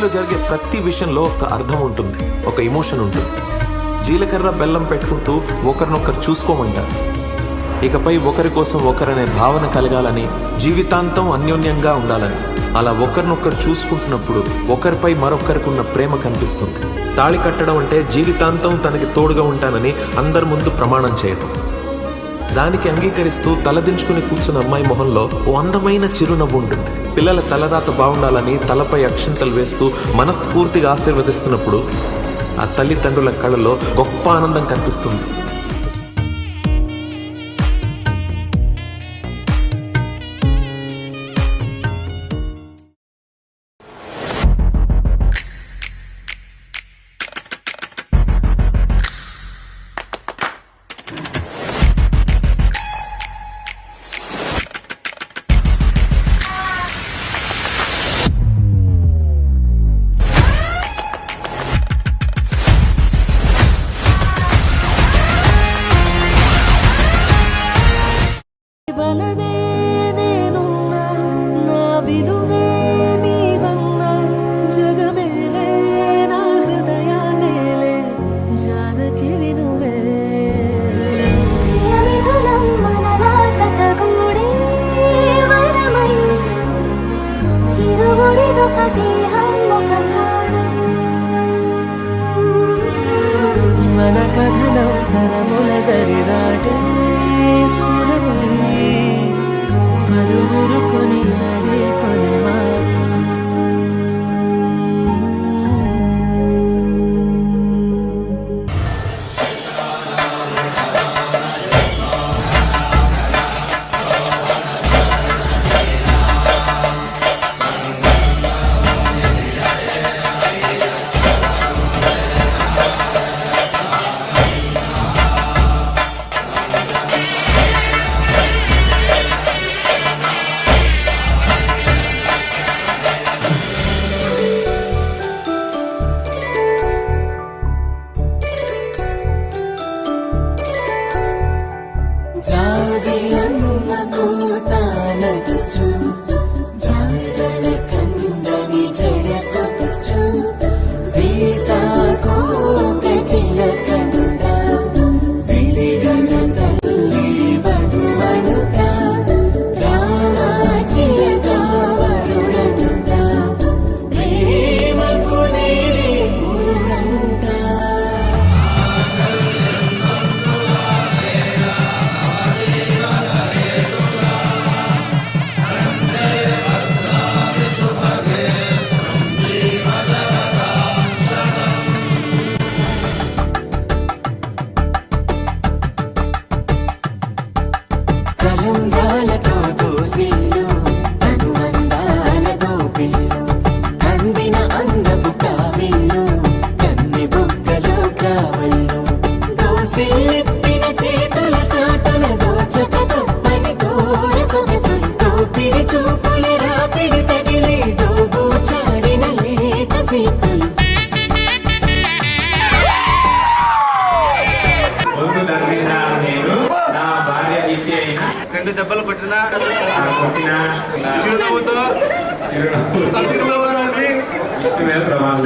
పెళ్లిలో జరిగే ప్రతి విషయంలో ఒక అర్థం ఉంటుంది, ఒక ఎమోషన్ ఉంటుంది. జీలకర్ర బెల్లం పెట్టుకుంటూ ఒకరినొకరు చూసుకోమంటారు. ఇకపై ఒకరి కోసం ఒకరనే భావన కలగాలని, జీవితాంతం అన్యోన్యంగా ఉండాలని. అలా ఒకరినొకరు చూసుకుంటున్నప్పుడు ఒకరిపై మరొకరికి ఉన్న ప్రేమ కనిపిస్తుంది. తాళి కట్టడం అంటే జీవితాంతం తనకి తోడుగా ఉంటానని అందరి ముందు ప్రమాణం చేయటం. దానికి అంగీకరిస్తూ తలదించుకుని కూర్చున్న అమ్మాయి మొహంలో ఓ అందమైన చిరునవ్వు ఉంటుంది. పిల్లల తలరాత బాగుండాలని తలపై అక్షింతలు వేస్తూ మనస్ఫూర్తిగా ఆశీర్వదిస్తున్నప్పుడు ఆ తల్లిదండ్రుల కళ్ళలో గొప్ప ఆనందం కనిపిస్తుంది. మన కథనం తరముల దరిదాటే స్వరమై పరుగురు కొని ఆడే కొనమారే. రెండు దెబ్బలు కొట్టినా చిరునవ్వుతో ప్రమాదం